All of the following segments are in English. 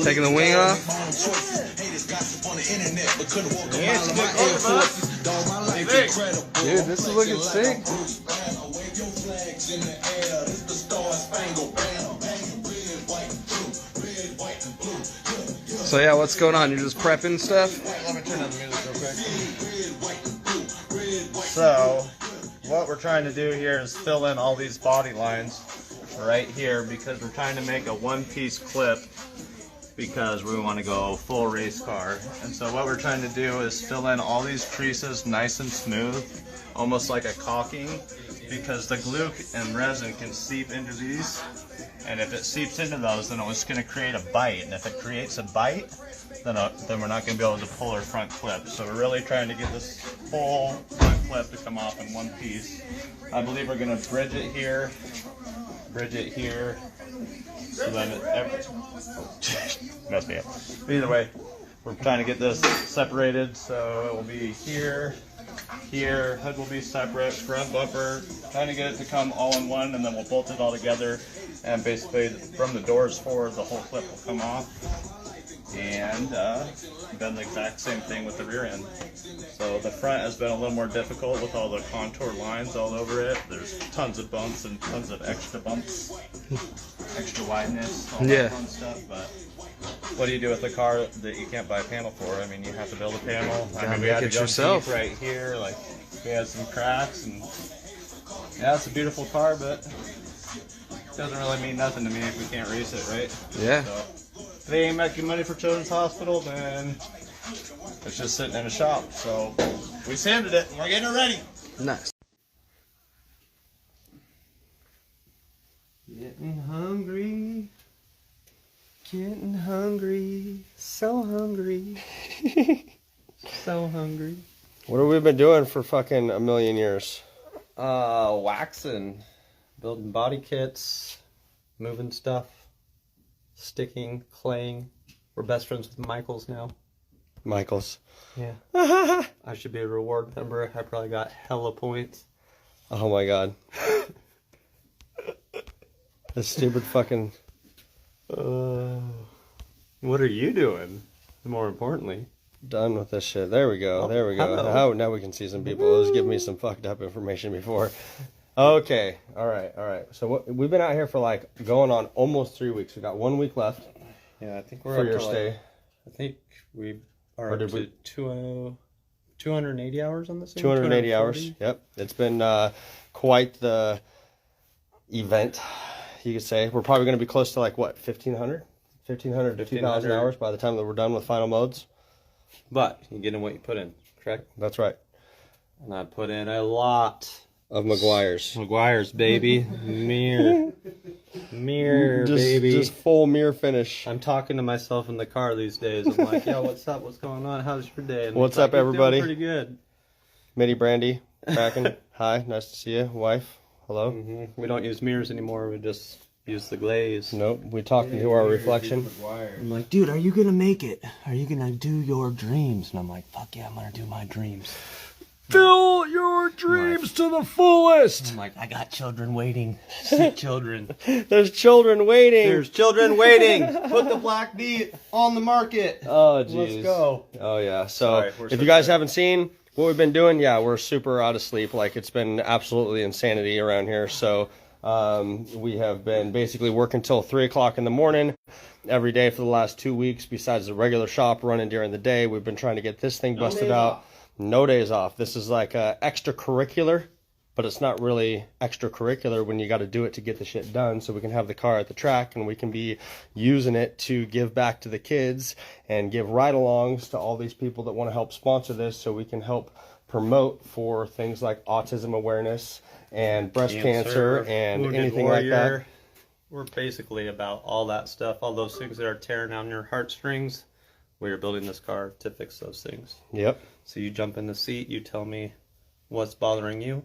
Taking the wing off. Dude, this is looking sick. So yeah, what's going on? You're just prepping stuff? Let me turn down the music real quick. So, what we're trying to do here is fill in all these body lines right here because we're trying to make a one-piece clip because we want to go full race car. And so what we're trying to do is fill in all these creases nice and smooth, almost like a caulking, because the glue and resin can seep into these, and if it seeps into those, then it's going to create a bite, and if it creates a bite, then we're not going to be able to pull our front clip. So we're really trying to get this whole front clip to come off in one piece. I believe we're going to bridge it here, so then messed me up. But either way, we're trying to get this separated, so it will be here, here, hood will be separate, front bumper, trying to get it to come all in one, and then we'll bolt it all together, and basically from the doors forward, the whole clip will come off, and then the exact same thing with the rear end. So the front has been a little more difficult with all the contour lines all over it. There's tons of bumps and tons of extra bumps, extra wideness, all that fun stuff, but what do you do with a car that you can't buy a panel for? I mean, you have to build a panel. I mean, we had to go deep right here, like we had some cracks, and yeah, it's a beautiful car, but it doesn't really mean nothing to me if we can't race it, right? Yeah. So, if they ain't making money for Children's Hospital, then it's just sitting in a shop. So we sanded it and we're getting it ready. Nice. Getting hungry. Getting hungry. So hungry. So hungry. What have we been doing for fucking a million years? Waxing. Building body kits. Moving stuff. Sticking, claying. We're best friends with Michaels now. Michaels. Yeah. I should be a reward member. I probably got hella points. Oh my god. This stupid fucking... What are you doing? More importantly. Done with this shit. There we go. There we go. Hello. Now we can see some people. It was giving me some fucked up information before. Okay. All right. So we've been out here for like going on almost 3 weeks. We got 1 week left. Yeah, I think we're for up your to stay. I think we are up to 280 hours on this thing? 280 hours. Yep. It's been quite the event, you could say. We're probably going to be close to like what, 1,500 to 2,000 hours by the time that we're done with final modes. But you get in what you put in, correct? That's right. And I put in a lot of Maguire's, baby. Mirror, baby. Just full mirror finish. I'm talking to myself in the car these days. I'm like, yo, what's up? What's going on? How's your day? And what's up, everybody? Pretty good. Mitty Brandy, Kraken. Hi, nice to see you. Wife, hello. We don't use mirrors anymore. We just use the glaze. Nope, we talk into our reflection. I'm like, dude, are you gonna make it? Are you gonna do your dreams? And I'm like, fuck yeah, I'm gonna do my dreams. Fill your dreams to the fullest. I'm like, I got children waiting. Sick children. There's children waiting. There's children waiting. Put the Black Beat on the market. Oh, jeez. Let's go. Oh, yeah. So, if you guys haven't seen what we've been doing, yeah, we're super out of sleep. Like, it's been absolutely insanity around here. So, we have been basically working till 3 o'clock in the morning every day for the last 2 weeks, besides the regular shop running during the day. We've been trying to get this thing busted out. No days off. This is like extracurricular, but it's not really extracurricular when you got to do it to get the shit done, so we can have the car at the track and we can be using it to give back to the kids and give ride-alongs to all these people that want to help sponsor this, so we can help promote for things like autism awareness and breast cancer and anything like that. We're basically about all that stuff, all those things that are tearing down your heartstrings. We are building this car to fix those things. Yep. So you jump in the seat, you tell me what's bothering you,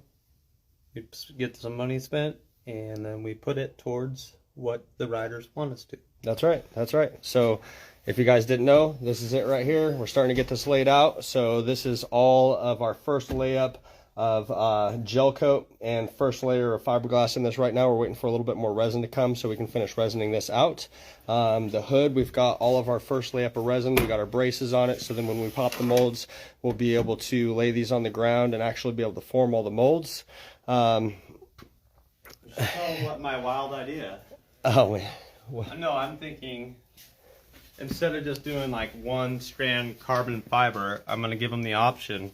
you get some money spent, and then we put it towards what the riders want us to. That's right. That's right. So if you guys didn't know, this is it right here. We're starting to get this laid out. So this is all of our first layup of gel coat and first layer of fiberglass in this right now. We're waiting for a little bit more resin to come so we can finish resining this out. The hood, we've got all of our first layup of resin. We got our braces on it, so then when we pop the molds, we'll be able to lay these on the ground and actually be able to form all the molds. What my wild idea. Oh, wait. No, I'm thinking instead of just doing like one strand carbon fiber, I'm going to give them the option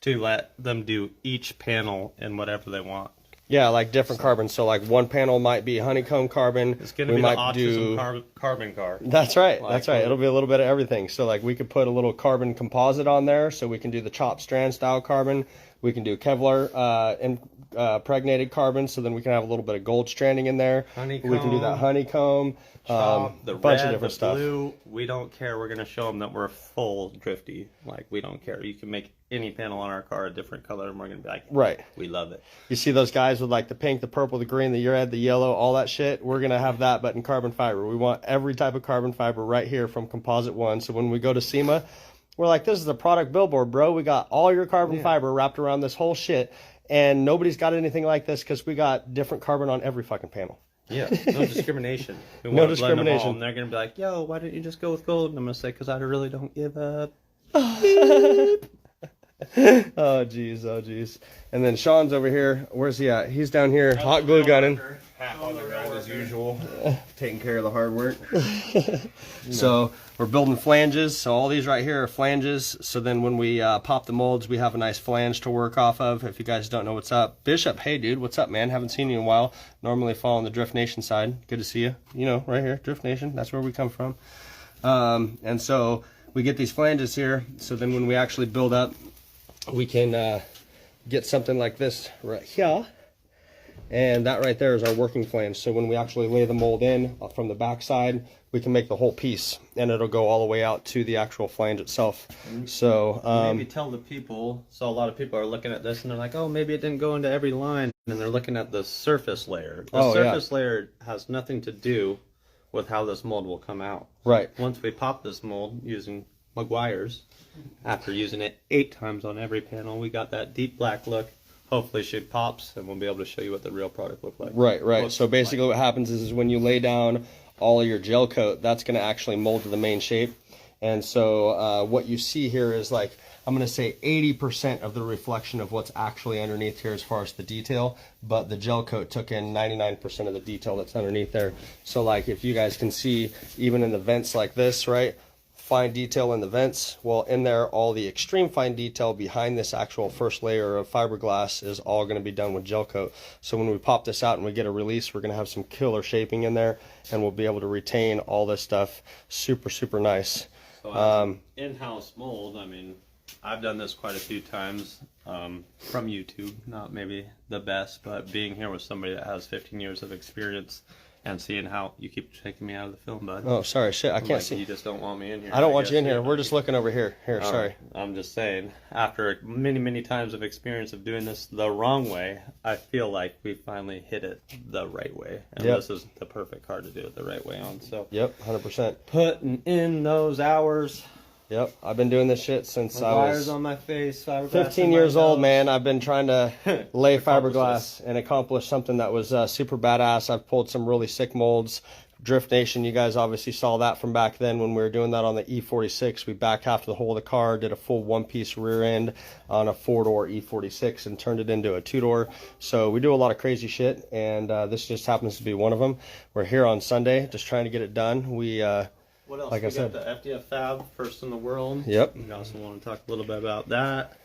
to let them do each panel in whatever they want. Yeah, like different carbon. So like one panel might be honeycomb carbon. It's going to be the autism carbon car. That's right. That's right. It'll be a little bit of everything. So like we could put a little carbon composite on there, so we can do the chopped strand style carbon. We can do Kevlar impregnated carbon, so then we can have a little bit of gold stranding in there. Honeycomb. We can do that honeycomb. The bunch red, of different the stuff. blue, we don't care. We're going to show them that we're full drifty. Like, we don't care. You can make any panel on our car a different color, and we're going to be like, right. We love it. You see those guys with like the pink, the purple, the green, the red, the yellow, all that shit? We're going to have that, but in carbon fiber. We want every type of carbon fiber right here from Composite One. So when we go to SEMA, we're like, this is a product billboard, bro. We got all your carbon fiber wrapped around this whole shit, and nobody's got anything like this because we got different carbon on every fucking panel. Yeah, no discrimination. We No discrimination. And they're going to be like, yo, why didn't you just go with gold? And I'm going to say, because I really don't give up. Oh, geez. Oh, geez. And then Sean's over here. Where's he at? He's down here, hot glue gunning. Half on the ground as usual. Taking care of the hard work. So we're building flanges. So all these right here are flanges. So then when we pop the molds, we have a nice flange to work off of. If you guys don't know what's up. Bishop, hey dude, what's up, man? Haven't seen you in a while. Normally following the Drift Nation side. Good to see you. You know, right here, Drift Nation. That's where we come from. And so we get these flanges here. So then when we actually build up, we can get something like this right here. And that right there is our working flange. So when we actually lay the mold in from the back side, we can make the whole piece, and it'll go all the way out to the actual flange itself. So maybe tell the people. So a lot of people are looking at this and they're like, oh, maybe it didn't go into every line. And they're looking at the surface layer. The surface layer has nothing to do with how this mold will come out. Right. Once we pop this mold using McGuire's, after using it 8 times on every panel, we got that deep black look. Hopefully she pops, and we'll be able to show you what the real product looks like. Right. So basically what happens is when you lay down all of your gel coat, that's going to actually mold to the main shape. And so what you see here is like, I'm going to say 80% of the reflection of what's actually underneath here as far as the detail, but the gel coat took in 99% of the detail that's underneath there. So like if you guys can see, even in the vents like this, right? Fine detail in the vents. Well, in there, all the extreme fine detail behind this actual first layer of fiberglass is all going to be done with gel coat. So when we pop this out and we get a release, we're going to have some killer shaping in there, and we'll be able to retain all this stuff super, super nice. So in-house mold, I mean, I've done this quite a few times from YouTube. Not maybe the best, but being here with somebody that has 15 years of experience and seeing how you keep taking me out of the film, bud. Oh, sorry, shit, I can't see. You just don't want me in here. I don't want you in here. We're just looking over here. Here, sorry. I'm just saying, after many, many times of experience of doing this the wrong way, I feel like we finally hit it the right way. And this is the perfect car to do it the right way on. So. Yep, 100%. Putting in those hours. Yep, I've been doing this shit since I was on my face, 15 years old, man. I've been trying to lay fiberglass and accomplish something that was super badass. I've pulled some really sick molds. Drift Nation, you guys obviously saw that from back then when we were doing that on the E46. We back half the whole of the car, did a full one-piece rear end on a 4-door E46 and turned it into a 2-door. So we do a lot of crazy shit, and this just happens to be one of them. We're here on Sunday just trying to get it done. What else? Like we I said, got the FDF Fab, first in the world. Yep. We also want to talk a little bit about that.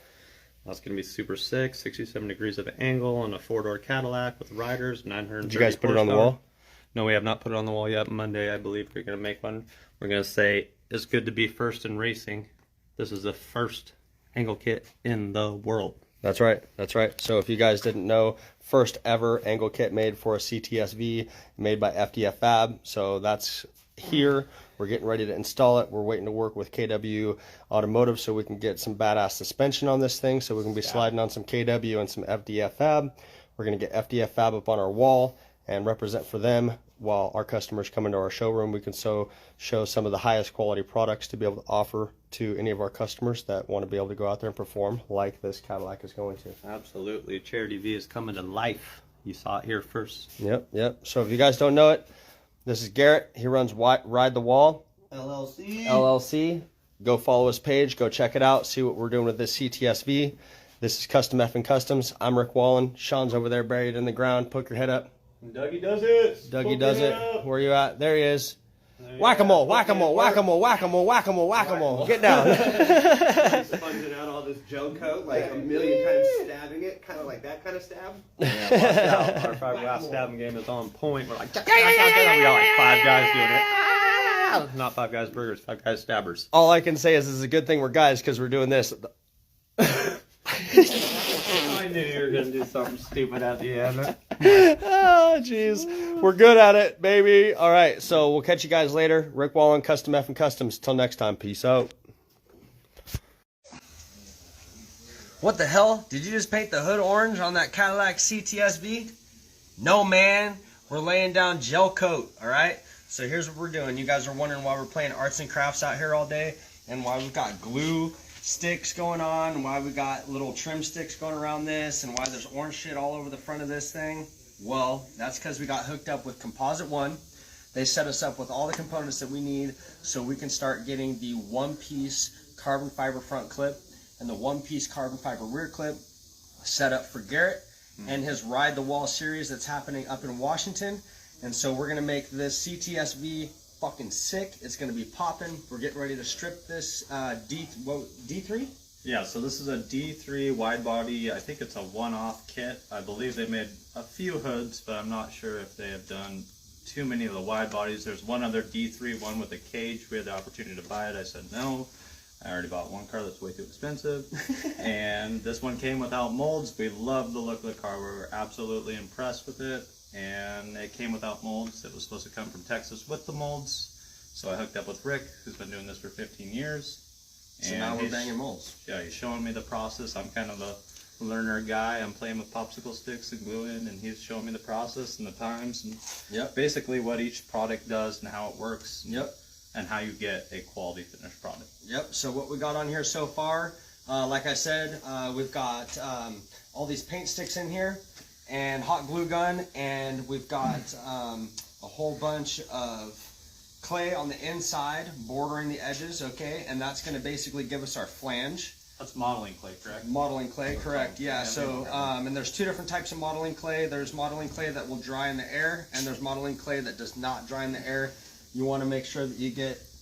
That's going to be super sick, 67 degrees of angle on a 4-door Cadillac with riders, 930 Did you guys put it on the horsepower. wall? No, we have not put it on the wall yet. Monday, I believe we're going to make one. We're going to say, it's good to be first in racing. This is the first angle kit in the world. That's right. That's right. So if you guys didn't know, first ever angle kit made for a CTS-V, made by FDF Fab. So that's here. We're getting ready to install it. We're waiting to work with KW Automotive so we can get some badass suspension on this thing, so we can be sliding on some KW and some FDF Fab. We're going to get FDF Fab up on our wall and represent for them. while our customers come into our showroom, we can show some of the highest quality products to be able to offer to any of our customers that want to be able to go out there and perform like this Cadillac is going to. Absolutely. Charity V is coming to life. You saw it here first. Yep. So if you guys don't know it, this is Garrett. He runs Ride the Wall LLC. Go follow his page. Go check it out. See what we're doing with this CTS-V. This is Custom F and Customs. I'm Rick Wallen. Sean's over there buried in the ground. Poke your head up. Dougie does it. Dougie does it. Where are you at? There he is. Whack-a-mole, whack-a-mole, whack-a-mole, whack-a-mole, whack-a-mole, whack-a-mole. Get down. Sponging out all this Joe coat like a million times, stabbing it, kind of like that kind of stab. Yeah, watch out. Our fiberglass stabbing game is on point. We're like, we got like 5 guys doing it. Not 5 guys burgers, 5 guys stabbers. All I can say is this is a good thing we're guys because we're doing this. I knew you were gonna do something stupid at the end. Oh, jeez. We're good at it, baby. All right, so we'll catch you guys later. Rick Wallen, Custom F and Customs. Till next time, peace out. What the hell? Did you just paint the hood orange on that Cadillac CTS-V? No, man. We're laying down gel coat, all right? So here's what we're doing. You guys are wondering why we're playing arts and crafts out here all day and why we've got glue sticks going on and why we got little trim sticks going around this and why there's orange shit all over the front of this thing. Well, that's because we got hooked up with Composite One. They set us up with all the components that we need so we can start getting the one-piece carbon fiber front clip and the one-piece carbon fiber rear clip set up for Garrett and his Ride the Wall series that's happening up in Washington. And so we're gonna make this CTS-V fucking sick. It's gonna be popping. We're getting ready to strip this D3? Yeah, so this is a D3 wide body. I think it's a one-off kit. I believe they made a few hoods, but I'm not sure if they have done too many of the wide bodies. There's one other D3 one with a cage. We had the opportunity to buy it. I said no. I already bought one car that's way too expensive. And this one came without molds. We love the look of the car. We were absolutely impressed with it. And it came without molds. It was supposed to come from Texas with the molds. So I hooked up with Rick, who's been doing this for 15 years. So now we're banging molds. Yeah, he's showing me the process. I'm kind of a learner guy. I'm playing with popsicle sticks and gluing, and he's showing me the process and the times and basically what each product does and how it works. And how you get a quality finished product. So what we got on here so far, like I said, we've got all these paint sticks in here and hot glue gun, and we've got a whole bunch of clay on the inside bordering the edges, okay, and that's going to basically give us our flange. That's modeling clay, correct? Modeling clay, correct, yeah. So, and there's 2 different types of modeling clay. There's modeling clay that will dry in the air, and there's modeling clay that does not dry in the air. You want to make sure that you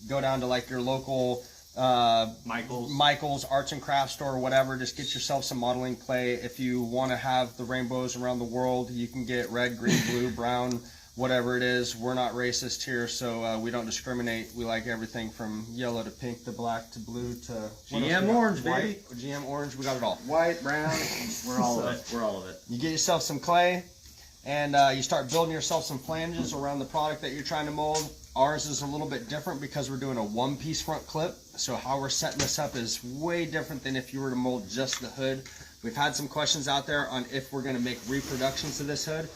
go down to like your local Michael's Arts and Crafts store or whatever. Just get yourself some modeling clay. If you want to have the rainbows around the world, you can get red, green, blue, brown, whatever it is. We're not racist here, so we don't discriminate. We like everything from yellow to pink to black to blue to GM orange, baby. GM orange, we got it all. White, brown, we're all of it. We're all of it. You get yourself some clay, and you start building yourself some flanges around the product that you're trying to mold. Ours is a little bit different because we're doing a one-piece front clip. So how we're setting this up is way different than if you were to mold just the hood. We've had some questions out there on if we're gonna make reproductions of this hood.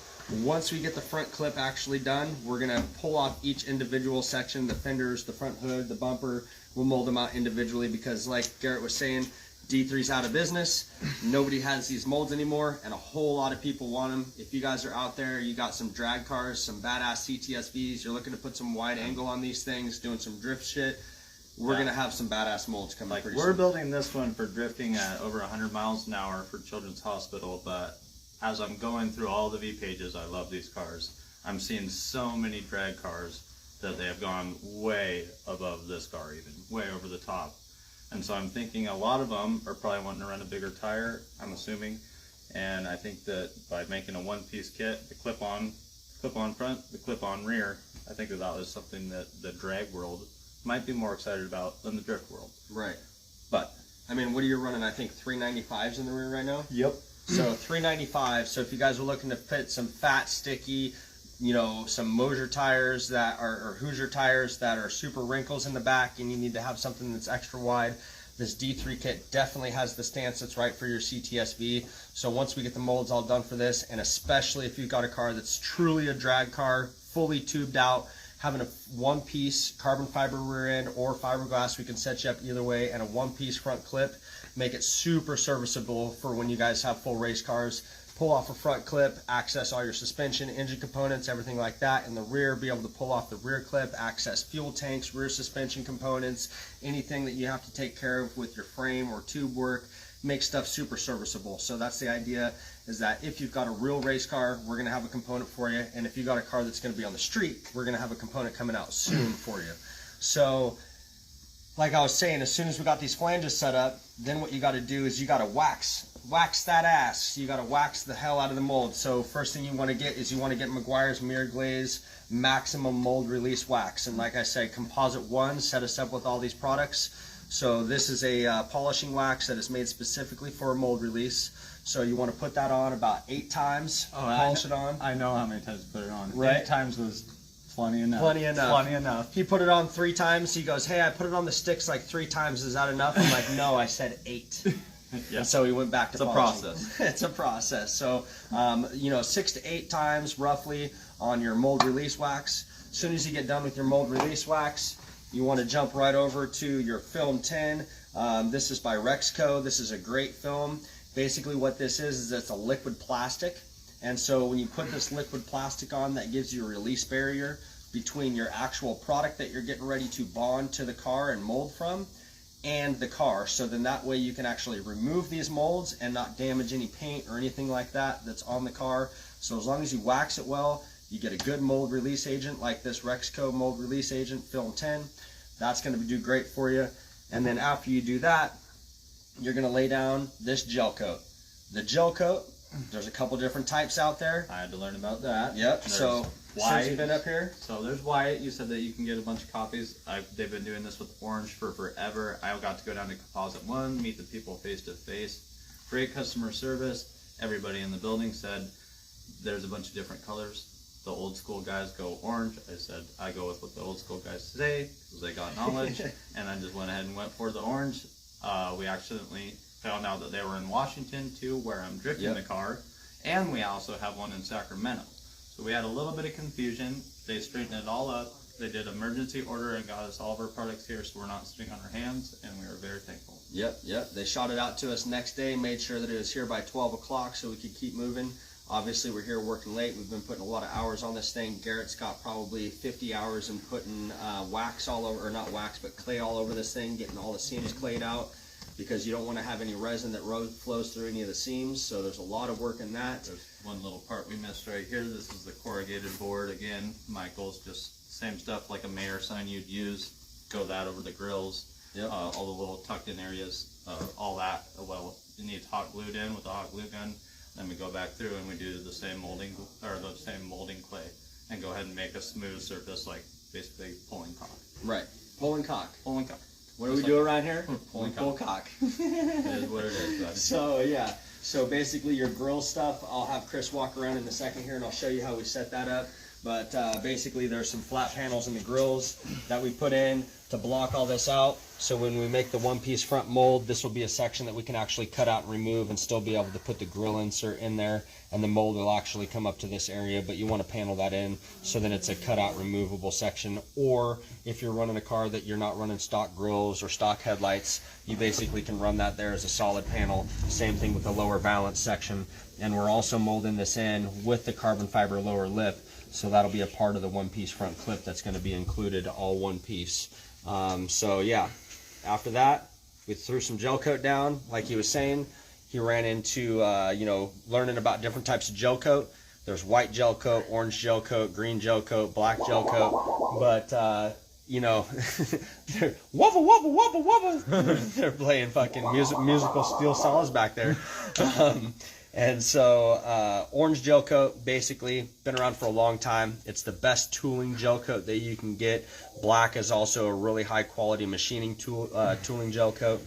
Once we get the front clip actually done, we're gonna pull off each individual section, the fenders, the front hood, the bumper. We'll mold them out individually because like Garrett was saying, D3's out of business. Nobody has these molds anymore, and a whole lot of people want them. If you guys are out there, you got some drag cars, some badass CTS-Vs, you're looking to put some wide angle on these things, doing some drift shit, we're going to have some badass molds coming pretty soon. We're building this one for drifting at over 100 miles an hour for Children's Hospital, but as I'm going through all the V pages, I love these cars. I'm seeing so many drag cars that they have gone way above this car even, way over the top. And so I'm thinking a lot of them are probably wanting to run a bigger tire, I'm assuming. And I think that by making a one-piece kit, the clip-on front, the clip-on rear, I think that was something that the drag world might be more excited about than the drift world. Right. But, I mean, what are you running? I think 395s in the rear right now? Yep. So 395. So if you guys are looking to fit some fat, sticky, you know, some Mosier tires that are, or Hoosier tires that are super wrinkles in the back and you need to have something that's extra wide, this D3 kit definitely has the stance that's right for your CTS-V. So once we get the molds all done for this, and especially if you've got a car that's truly a drag car, fully tubed out, having a one-piece carbon fiber rear end or fiberglass, we can set you up either way, and a one-piece front clip, make it super serviceable for when you guys have full race cars. Pull off a front clip, access all your suspension, engine components, everything like that. In the rear, be able to pull off the rear clip, access fuel tanks, rear suspension components, anything that you have to take care of with your frame or tube work, make stuff super serviceable. So that's the idea, is that if you've got a real race car, we're gonna have a component for you. And if you've got a car that's gonna be on the street, we're gonna have a component coming out soon for you. So, like I was saying, as soon as we got these flanges set up, then what you gotta do is you gotta wax that ass. You gotta wax the hell out of the mold. So first thing you wanna get is you wanna get Meguiar's Mirror Glaze Maximum Mold Release Wax. And like I said, Composite One set us up with all these products. So this is a polishing wax that is made specifically for a mold release. So you wanna put that on about 8 times, polish it on. I know how many times to put it on. Right. 8 times was plenty enough. Plenty enough. Plenty enough. He put it on 3 times. He goes, hey, I put it on the sticks like 3 times. Is that enough? I'm like, no, I said 8. Yeah. And so he went back to It's a polishing. process. It's a process. So, you know, 6 to 8 times roughly on your mold release wax. As soon as you get done with your mold release wax, you want to jump right over to your film tin. This is by Rexco. This is a great film. Basically what this is it's a liquid plastic. And so when you put this liquid plastic on, that gives you a release barrier between your actual product that you're getting ready to bond to the car and mold from and the car. So then that way you can actually remove these molds and not damage any paint or anything like that that's on the car. So as long as you wax it well, you get a good mold release agent like this Rexco mold release agent Film 10. That's going to do great for you. And then after you do that, you're going to lay down this gel coat. The gel coat, there's a couple different types out there. I had to learn about that. Yep. There's So white. since you've been up here, So there's white. You said that you can get a bunch of copies. They've been doing this with orange for forever. I got to go down to Composite One, meet the people face to face. Great customer service. Everybody in the building said there's a bunch of different colors. The old school guys go orange. I said I go with what the old school guys say because they got knowledge, and I just went ahead and went for the orange. We accidentally found out that they were in Washington too, where I'm drifting the car, and we also have one in Sacramento. So we had a little bit of confusion. They straightened it all up. They did emergency order and got us all of our products here, so we're not sitting on our hands, and we were very thankful. Yep. They shot it out to us next day, made sure that it was here by 12 o'clock so we could keep moving. Obviously, we're here working late. We've been putting a lot of hours on this thing. Garrett's got probably 50 hours in putting wax all over, or not wax, but clay all over this thing, getting all the seams clayed out, because you don't want to have any resin that flows through any of the seams. So there's a lot of work in that. There's one little part we missed right here. This is the corrugated board. Again, Michael's just same stuff like a mayor sign you'd use. Go that over the grills, all the little tucked in areas, all that. Well, it needs hot glued in with a hot glue gun. Then we go back through and we do the same molding, or the same molding clay, and go ahead and make a smooth surface, like basically pulling cock. Right, pulling cock. Pulling cock. What do we do around here? Pulling Pull cock. It is what it is, bud. So yeah, so basically your grill stuff, I'll have Chris walk around in a second here and I'll show you how we set that up. But basically there's some flat panels in the grills that we put in to block all this out. So when we make the one-piece front mold, this will be a section that we can actually cut out and remove and still be able to put the grill insert in there, and the mold will actually come up to this area, but you want to panel that in so then it's a cutout removable section. Or if you're running a car that you're not running stock grills or stock headlights, you basically can run that there as a solid panel. Same thing with the lower valance section. And we're also molding this in with the carbon fiber lower lip, so that'll be a part of the one-piece front clip that's going to be included, all one piece. So yeah, after that, we threw some gel coat down. Like he was saying, he ran into, you know, learning about different types of gel coat. There's white gel coat, orange gel coat, green gel coat, black gel coat. But, you know, they're wubba, wubba, wubba, wubba. They're playing fucking musical steel saws back there. And so orange gel coat, basically been around for a long time. It's the best tooling gel coat that you can get. Black is also a really high quality machining tooling gel coat.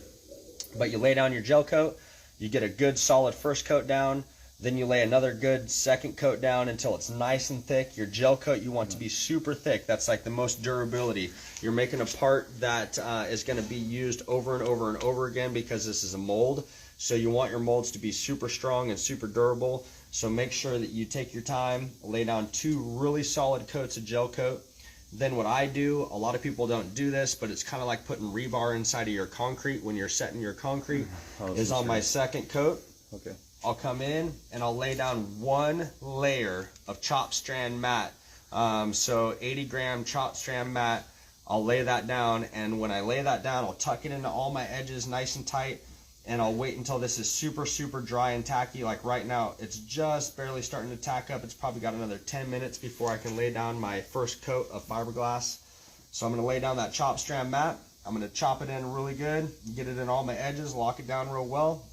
But you lay down your gel coat, you get a good solid first coat down, then you lay another good second coat down until it's nice and thick. Your gel coat you want to be super thick. That's like the most durability. You're making a part that is going to be used over and over and over again because this is a mold. So you want your molds to be super strong and super durable. So make sure that you take your time, lay down 2 really solid coats of gel coat. Then what I do, a lot of people don't do this, but it's kind of like putting rebar inside of your concrete when you're setting your concrete, is on my second coat. Okay. I'll come in and I'll lay down 1 layer of chopped strand mat. So 80 gram chopped strand mat, I'll lay that down, and when I lay that down, I'll tuck it into all my edges nice and tight, and I'll wait until this is super, super dry and tacky. Like right now, it's just barely starting to tack up. It's probably got another 10 minutes before I can lay down my first coat of fiberglass. So I'm gonna lay down that chop strand mat. I'm gonna chop it in really good, get it in all my edges, lock it down real well.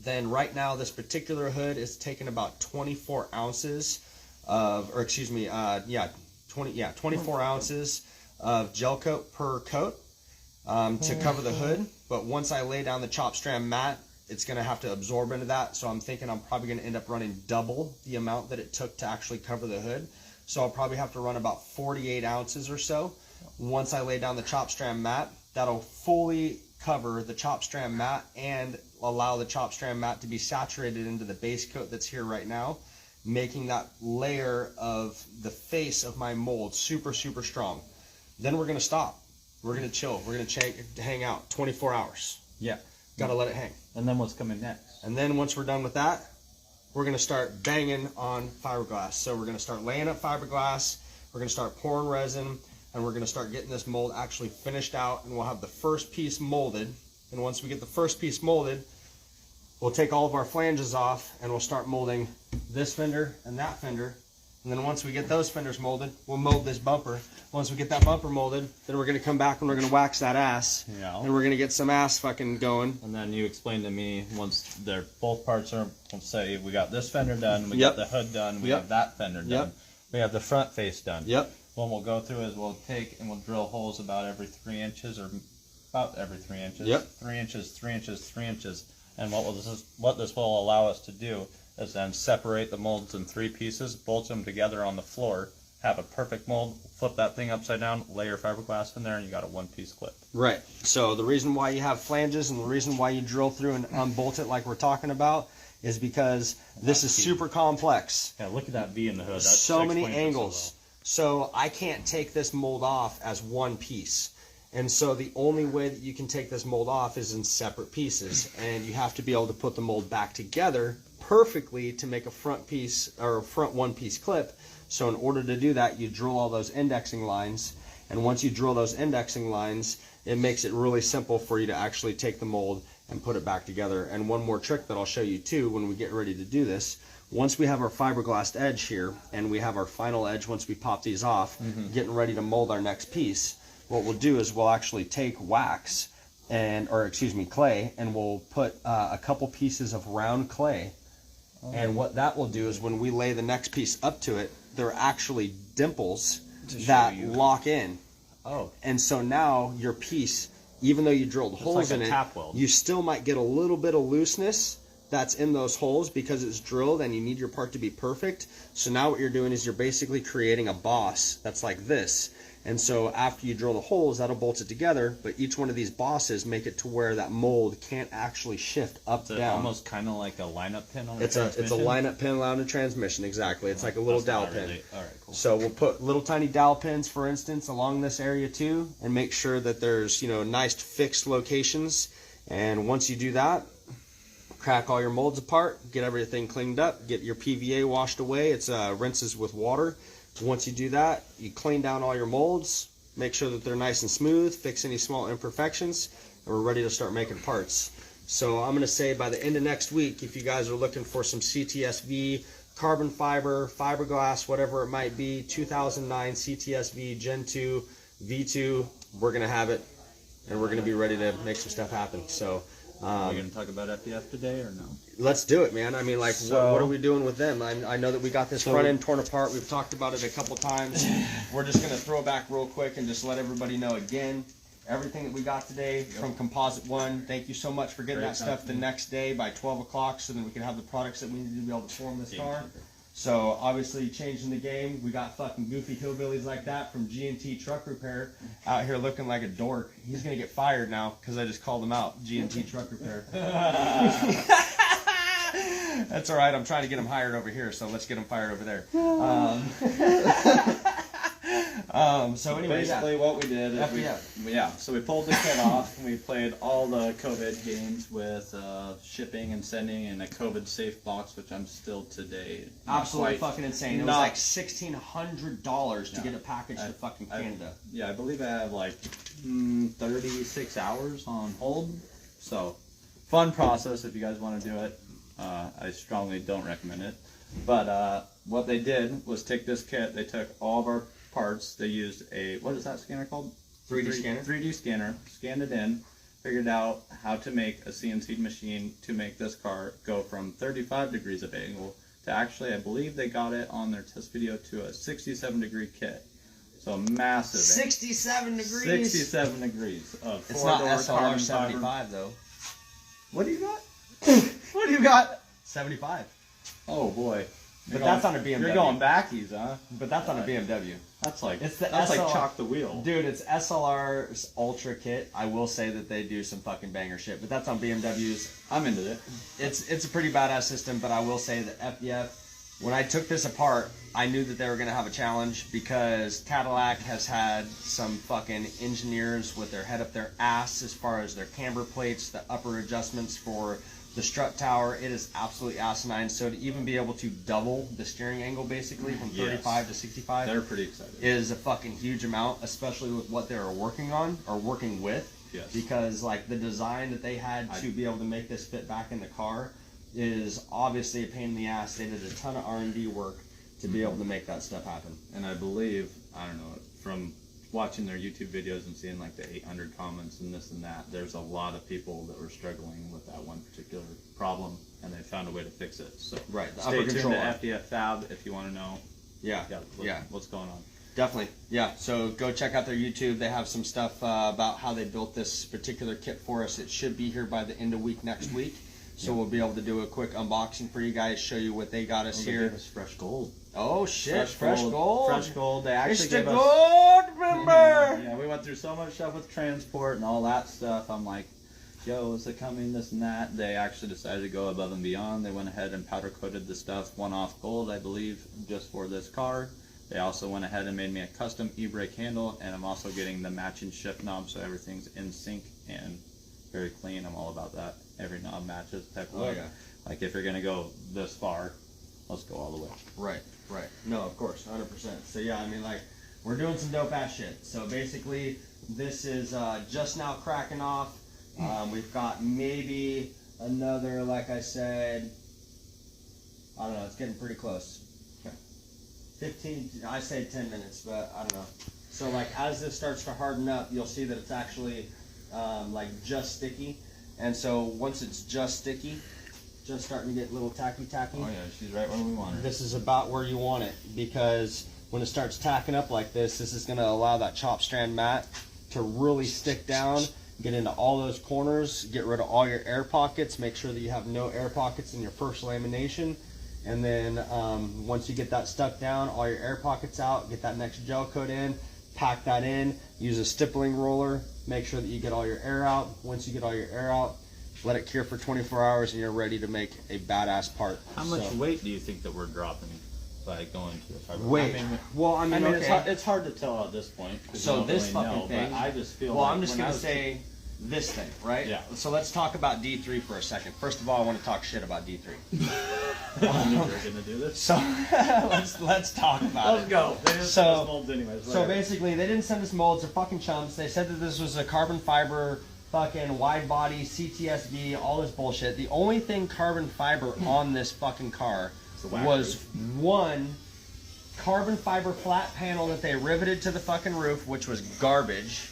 Then right now, this particular hood is taking about 24 ounces of, or excuse me, 24 ounces of gel coat per coat to cover the hood. But once I lay down the chop strand mat, it's going to have to absorb into that. So I'm thinking I'm probably going to end up running double the amount that it took to actually cover the hood. So I'll probably have to run about 48 ounces or so. Once I lay down the chop strand mat, that'll fully cover the chop strand mat and allow the chop strand mat to be saturated into the base coat that's here right now, making that layer of the face of my mold super, super strong. Then we're going to stop. We're going to chill. We're going to hang out 24 hours. Yeah. Got to let it hang. And then what's coming next? And then once we're done with that, we're going to start banging on fiberglass. So we're going to start laying up fiberglass. We're going to start pouring resin, and we're going to start getting this mold actually finished out, and we'll have the first piece molded. And once we get the first piece molded, we'll take all of our flanges off, and we'll start molding this fender and that fender. And then once we get those fenders molded, we'll mold this bumper. Once we get that bumper molded, then we're going to come back and we're going to wax that ass. Yeah. And we're going to get some ass fucking going. And then you explain to me, once they're both parts are, let's say we got this fender done, we got the hood done, we have that fender done, we have the front face done. What we'll go through is we'll take and we'll drill holes about every 3 inches, or about every 3 inches. 3 inches, 3 inches, 3 inches. And what this will allow us to do is then separate the molds in 3 pieces, bolt them together on the floor, have a perfect mold, flip that thing upside down, lay your fiberglass in there, and you got a 1-piece clip. Right. So the reason why you have flanges and the reason why you drill through and unbolt it like we're talking about is because this is super complex. Yeah, look at that V in the hood. That's so many angles. So I can't take this mold off as 1 piece. And so the only way that you can take this mold off is in separate pieces. And you have to be able to put the mold back together perfectly to make a front piece or a front 1-piece clip. So in order to do that, you drill all those indexing lines. And once you drill those indexing lines, it makes it really simple for you to actually take the mold and put it back together. And one more trick that I'll show you too when we get ready to do this. Once we have our fiberglass edge here and we have our final edge, once we pop these off, getting ready to mold our next piece, what we'll do is we'll actually take wax clay, and we'll put a couple pieces of round clay. And what that will do is when we lay the next piece up to it, there are actually dimples that lock in. And so now your piece, even though you drilled holes in it, you still might get a little bit of looseness that's in those holes because it's drilled and you need your part to be perfect. So now what you're doing is you're basically creating a boss that's like this. And so after you drill the holes, that'll bolt it together, but each one of these bosses make it to where that mold can't actually shift up down. Almost kind of like a lineup pin on the transmission? It's a lineup pin on the transmission, exactly. It's like a little dowel pin. All right, cool. So we'll put little tiny dowel pins, for instance, along this area too, and make sure that there's, nice fixed locations. And once you do that, crack all your molds apart, get everything cleaned up, get your PVA washed away. It's rinses with water. Once you do that, you clean down all your molds, make sure that they're nice and smooth, fix any small imperfections, and we're ready to start making parts. So I'm going to say by the end of next week, if you guys are looking for some CTS-V, carbon fiber, fiberglass, whatever it might be, 2009 CTS-V Gen 2, V2, we're going to have it, and we're going to be ready to make some stuff happen. So are we going to talk about FDF today or no? Let's do it, man. I mean, like, what are we doing with them? I know that we got this front end torn apart. We've talked about it a couple times. We're just going to throw back real quick and just let everybody know again, everything that we got today from Composite One. Thank you so much for getting that stuff the next day by 12 o'clock so that we can have the products that we need to be able to form this car. So obviously changing the game. We got fucking goofy hillbillies like that from G&T Truck Repair out here looking like a dork. He's gonna get fired now because I just called him out. G&T Truck Repair. That's all right. I'm trying to get them hired over here, so let's get them fired over there. So anyway, basically what we did is so we pulled the kit off and we played all the COVID games with shipping and sending in a COVID safe box, which I'm still today absolutely fucking insane. It was like $1,600 to get a package to fucking Canada. I believe I have like 36 hours on hold. So fun process if you guys want to do it. I strongly don't recommend it. But what they did was take this kit. They took all of our parts. They used a, what is that scanner called? 3D scanner. 3D scanner. Scanned it in. Figured out how to make a CNC machine to make this car go from 35 degrees of angle to actually, I believe they got it on their test video to a 67 degree kit. So massive. 67 degrees. 67 degrees of it's not four-door SLR carbon 75 fiber. though. What do you got? What do you got? 75. Oh boy. But that's on a BMW. You're going backies, huh? But that's on a BMW. That's like it's the that's SLR, like chalk the wheel. Dude, it's SLR's Ultra kit. I will say that they do some fucking banger shit, but that's on BMWs. I'm into it. It's a pretty badass system, but I will say that FDF, when I took this apart, I knew that they were gonna have a challenge because Cadillac has had some fucking engineers with their head up their ass as far as their camber plates, the upper adjustments for the strut tower. It is absolutely asinine. So to even be able to double the steering angle basically from 35 to 65, they're pretty excited. Is a fucking huge amount, especially with what they were working on or working with. Yes. Because like the design that they had to be able to make this fit back in the car is obviously a pain in the ass. They did a ton of R&D work to be able to make that stuff happen. And I believe, I don't know, from watching their YouTube videos and seeing like the 800 comments and this and that, there's a lot of people that were struggling with that one particular problem, and they found a way to fix it. So right, the stay upper tuned control to FDF Fab if you want to know. What's going on. Definitely, yeah. So go check out their YouTube. They have some stuff about how they built this particular kit for us. It should be here by the end of week next week. So we'll be able to do a quick unboxing for you guys, show you what they got us here. They gave us fresh gold. Oh shit, fresh gold. Fresh gold. They actually it's the gave us gold, remember? Yeah, we went through so much stuff with transport and all that stuff. I'm like, yo, is it coming, this and that? They actually decided to go above and beyond. They went ahead and powder coated the stuff, one-off gold, I believe, just for this car. They also went ahead and made me a custom e-brake handle, and I'm also getting the matching shift knob so everything's in sync and very clean. I'm all about that. Every knob matches type of look. Yeah. Like if you're gonna go this far, let's go all the way. Right. No, of course, 100%. So yeah, I mean, like, we're doing some dope ass shit. So basically, this is just now cracking off. We've got maybe another, like I said, I don't know, it's getting pretty close. 15, I say 10 minutes, but I don't know. So like as this starts to harden up, you'll see that it's actually like just sticky. And so once it's just sticky, just starting to get a little tacky. Oh yeah, she's right where we want her. This is about where you want it, because when it starts tacking up like this is going to allow that chop strand mat to really stick down, get into all those corners, get rid of all your air pockets, make sure that you have no air pockets in your first lamination. And then once you get that stuck down, all your air pockets out, get that next gel coat in, pack that in, use a stippling roller, make sure that you get all your air out. Once you get all your air out, let it cure for 24 hours and you're ready to make a badass part. How much weight do you think that we're dropping by going to the fiber? Weight? I mean okay. It's hard to tell at this point. So this really fucking thing, I just feel well, like I'm just going to say this thing, right? Yeah. So let's talk about D3 for a second. First of all, I want to talk shit about D3. I knew we were going to do this. So let's talk about it. Let's go. They didn't send us molds anyways. So basically, they didn't send us molds. They're fucking chumps. They said that this was a carbon fiber, fucking wide body, CTS-V, all this bullshit. The only thing carbon fiber on this fucking car was one carbon fiber flat panel that they riveted to the fucking roof, which was garbage.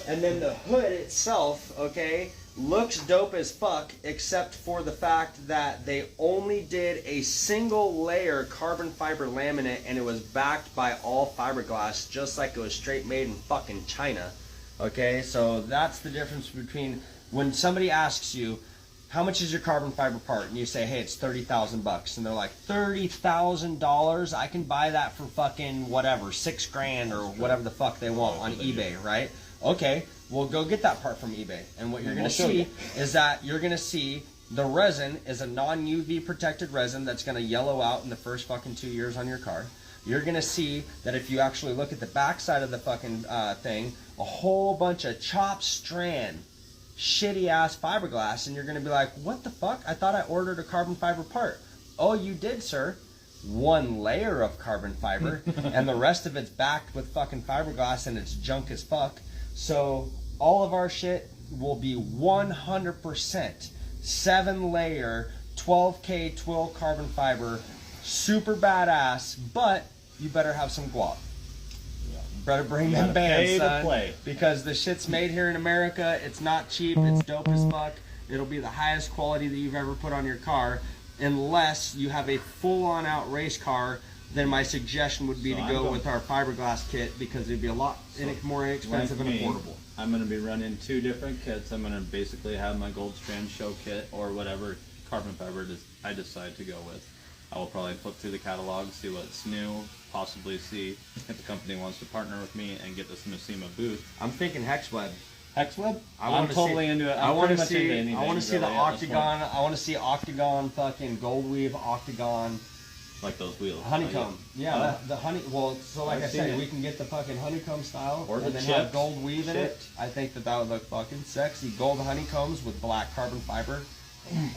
And then the hood itself, okay, looks dope as fuck, except for the fact that they only did a single layer carbon fiber laminate, and it was backed by all fiberglass, just like it was straight made in fucking China. Okay, so that's the difference between when somebody asks you, how much is your carbon fiber part? And you say, hey, it's 30,000 bucks. And they're like, $30,000? I can buy that for fucking whatever, 6 grand or whatever the fuck they want on eBay, right? Okay, well go get that part from eBay. And what you're gonna see is that you're gonna see The resin is a non-UV protected resin that's going to yellow out in the first fucking 2 years on your car. You're going to see that if you actually look at the back side of the fucking thing, a whole bunch of chopped strand, shitty ass fiberglass, and you're going to be like, what the fuck? I thought I ordered a carbon fiber part. Oh, you did, sir. One layer of carbon fiber, and the rest of it's backed with fucking fiberglass, and it's junk as fuck. So all of our shit will be 100% 7-layer 12K twill carbon fiber, super badass, but you better have some guap. Better bring them bands, son, because the shit's made here in America. It's not cheap. It's dope as fuck. It'll be the highest quality that you've ever put on your car, unless you have a full-on out race car. Then my suggestion would be to go with our fiberglass kit, because it'd be a lot more inexpensive and affordable. I'm going to be running 2 different kits. I'm going to basically have my Gold Strand show kit, or whatever carbon fiber I decide to go with. I will probably flip through the catalog, see what's new, possibly see if the company wants to partner with me and get this Missima booth. I'm thinking hex web. Hex web? I'm totally into it. I want to see the octagon. I want to see octagon fucking gold weave octagon. Like those wheels. Honeycomb. Yeah, the honey. Well, so like I said, we can get the fucking honeycomb style, or and then have gold weave in it. I think that would look fucking sexy. Gold honeycombs with black carbon fiber.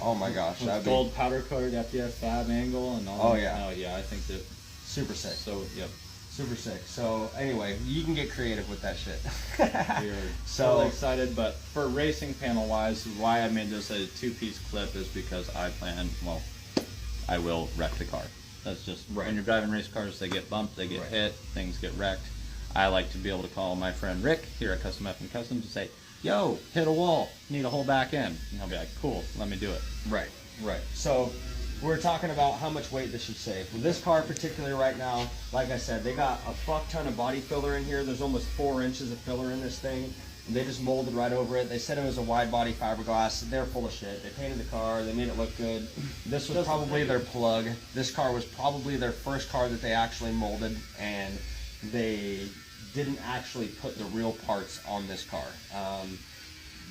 Oh my gosh, with gold powder coated FDS fab angle and all. Oh yeah. Oh yeah, I think that super sick. So yep. Super sick. So anyway, you can get creative with that shit. We're so excited, but for racing panel wise, why I made this a 2-piece clip is because I will wreck the car. That's just when you're driving race cars, they get bumped, they get hit, things get wrecked. I like to be able to call my friend Rick here at Custom F and Customs and say, yo, hit a wall, need a whole back end. And he'll be like, cool, let me do it. Right. So we're talking about how much weight this should save. With this car particularly right now, like I said, they got a fuck ton of body filler in here. There's almost 4 inches of filler in this thing. They just molded right over it. They said it was a wide body fiberglass. They're full of shit. They painted the car. They made it look good. This was probably their plug. This car was probably their first car that they actually molded, and they didn't actually put the real parts on this car.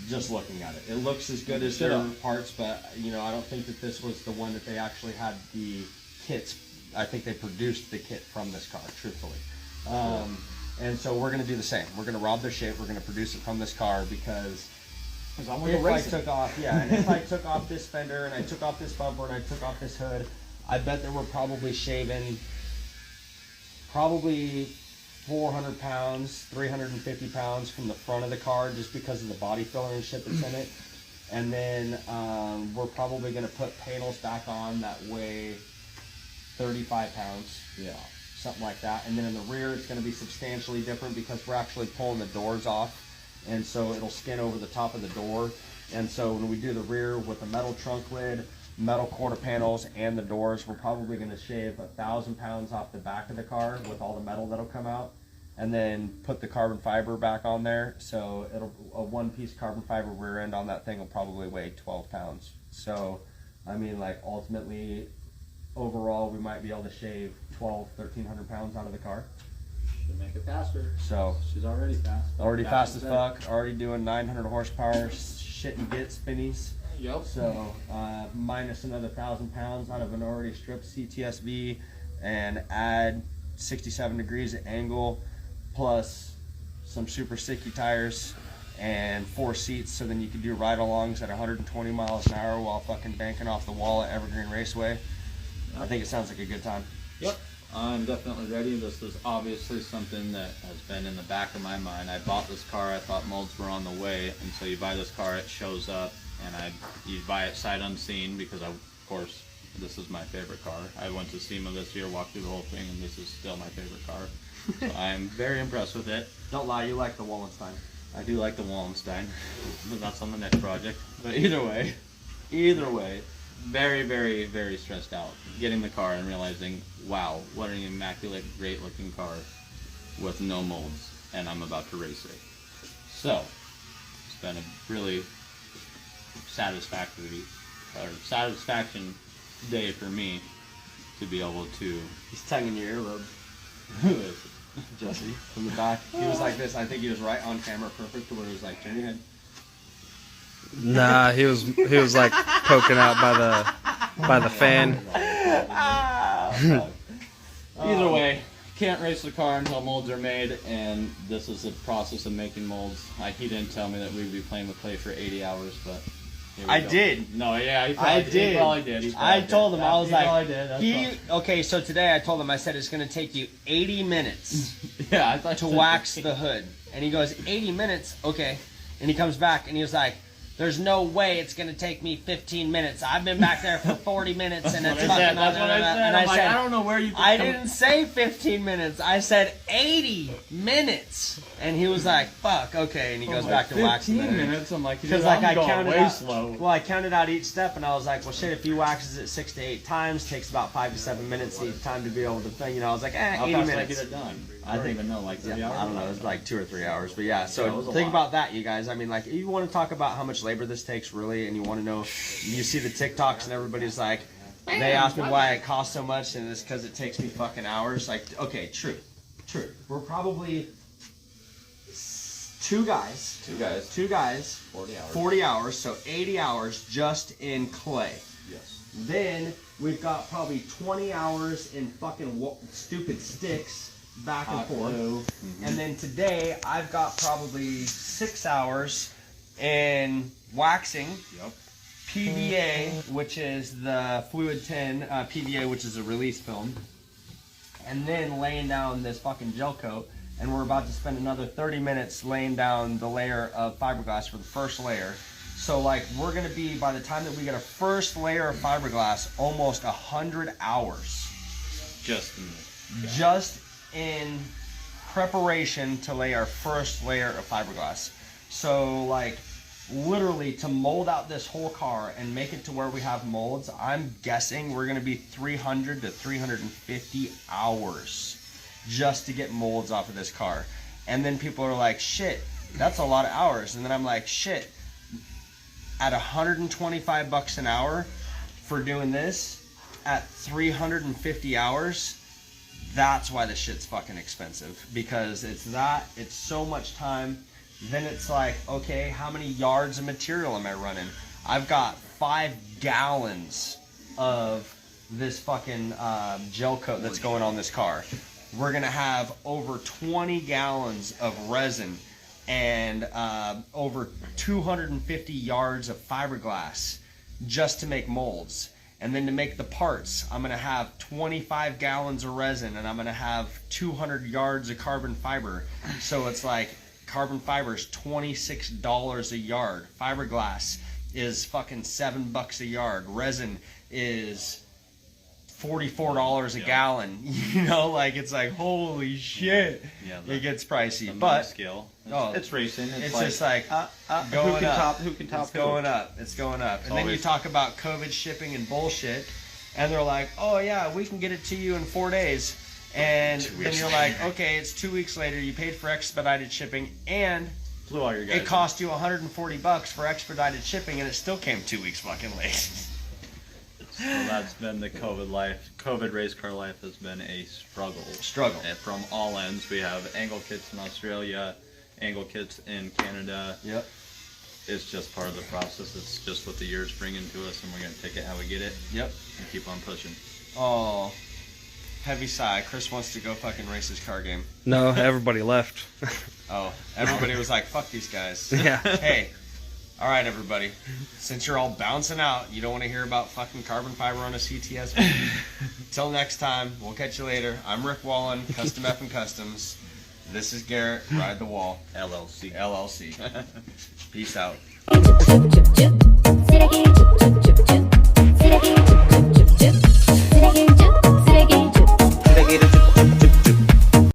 Just looking at it, it looks as good as their parts, but I don't think that this was the one that they actually had the kits. I think they produced the kit from this car, truthfully. And so we're going to do the same. We're going to rob their shit. We're going to produce it from this car, because if I took off this fender, and I took off this bumper, and I took off this hood, I bet that we're probably shaving 400 pounds, 350 pounds from the front of the car, just because of the body filler and shit that's in it. And then we're probably going to put panels back on that weigh 35 pounds. Yeah. Something like that. And then in the rear, it's going to be substantially different, because we're actually pulling the doors off, and so it'll skin over the top of the door. And so when we do the rear with the metal trunk lid, metal quarter panels, and the doors, we're probably going to shave 1,000 pounds off the back of the car with all the metal that'll come out, and then put the carbon fiber back on there. So a 1-piece carbon fiber rear end on that thing will probably weigh 12 pounds. So I mean, like, ultimately, overall, we might be able to shave 1,300 pounds out of the car. Should make it faster. So she's already fast. Already fast as fuck. Already doing 900 horsepower shit and get spinnies. Yep. So minus another 1,000 pounds out of an already stripped CTS-V, and add 67 degrees at angle, plus some super sticky tires and 4 seats, so then you can do ride-alongs at 120 miles an hour while fucking banking off the wall at Evergreen Raceway. I think it sounds like a good time. Yep, I'm definitely ready. This is obviously something that has been in the back of my mind. I bought this car, I thought molds were on the way, and so you buy this car, it shows up, and you buy it sight unseen, because of course this is my favorite car. I went to SEMA this year, walked through the whole thing, and this is still my favorite car. So I'm very impressed with it. Don't lie, you like the Wallenstein. I do like the Wallenstein, but that's on the next project. But either way, very, very, very stressed out getting the car and realizing, wow, what an immaculate, great looking car with no molds, and I'm about to race it. So it's been a really satisfaction day for me to be able to. He's tonguing your earlobe. Who is it? Jesse, from the back. He was like this. I think he was right on camera, perfect, to where he was like, turn your head. Nah, he was like poking out by the fan. Either way, can't race the car until molds are made, and this is the process of making molds. He didn't tell me that we'd be playing with clay for 80 hours, but here we I go. did. No, yeah, he I probably did. He probably did. He probably I told him, did. I was He like, probably did. That's fine. okay, so today I told him, I said it's going to take you 80 minutes Yeah, I thought to you said wax 15. the hood. And he goes, 80 minutes? Okay. And he comes back and he was like, there's no way it's going to take me 15 minutes. I've been back there for 40 minutes and it's That's fucking... what I said. And I I'm like, said, I don't know where you... I didn't say 15 minutes. I said 80 minutes. And he was like, fuck, okay. And he goes back to waxing 15 it. minutes? I'm like, Because like I going counted way out, slow. well, I counted out each step, and I was like, well, shit, if he waxes it 6 to 8 times, takes about 5 to 7 minutes each time to be able to thing. You know, I was like, How 80 fast minutes. did I get it done? I don't even know, like 3 Yeah, hours? I don't know. It was like 2 or 3 hours, but yeah. Yeah, it So was a think lot. about that, you guys. I mean, like, you want to talk about how much labor this takes, really, and you want to know. You see the TikToks, and everybody's like, they ask me why it costs so much, and it's because it takes me fucking hours. Like, okay, true. We're probably two guys. 40 hours. 40 hours, so 80 hours just in clay. Yes. Then we've got probably 20 hours in fucking stupid sticks back and forth. And then today I've got probably 6 hours in waxing. Yep. PVA, which is the fluid tin, PVA, which is a release film. And then laying down this fucking gel coat. And we're about to spend another 30 minutes laying down the layer of fiberglass for the first layer. So like we're gonna be, by the time that we get a first layer of fiberglass, almost 100 hours. Just in preparation to lay our first layer of fiberglass. So like literally to mold out this whole car and make it to where we have molds, I'm guessing we're gonna be 300 to 350 hours just to get molds off of this car. And then people are like, shit, that's a lot of hours. And then I'm like, shit, at 125 bucks an hour for doing this at 350 hours, that's why this shit's fucking expensive. Because it's so much time. Then it's like, okay, how many yards of material am I running? I've got 5 gallons of this fucking gel coat that's going on this car. We're gonna have over 20 gallons of resin and over 250 yards of fiberglass just to make molds. And then to make the parts, I'm gonna have 25 gallons of resin and I'm gonna have 200 yards of carbon fiber. So it's like carbon fiber is $26 a yard. Fiberglass is fucking $7 a yard. Resin is $44 a gallon. You know, like it's like holy shit. Yeah, it gets pricey, the but scale. oh, It's racing. it's like, just like going going up. Who can top? It's going up. It's going up. And then you always- talk about COVID shipping and bullshit, and they're like, oh yeah, we can get it to you in 4 days. And then you're like, okay, it's 2 weeks later. You paid for expedited shipping, and Blew all your guys. it cost you $140 for expedited shipping, and it still came 2 weeks fucking late. So that's been the COVID life. COVID race car life has been a struggle. And from all ends. We have angle kits in Australia, angle kits in Canada. Yep. It's just part of the process. It's just what the year's bringing to us, and we're going to take it how we get it. Yep. And keep on pushing. Oh, heavy sigh. Chris wants to go fucking race his car game. No, everybody left. Oh, everybody was like, fuck these guys. Yeah. Hey, all right, everybody. Since you're all bouncing out, you don't want to hear about fucking carbon fiber on a CTS-V. Till next time, we'll catch you later. I'm Rick Wallen, Custom F and Customs. This is Garrett, Ride the Wall, LLC. LLC. Peace out. Sit again.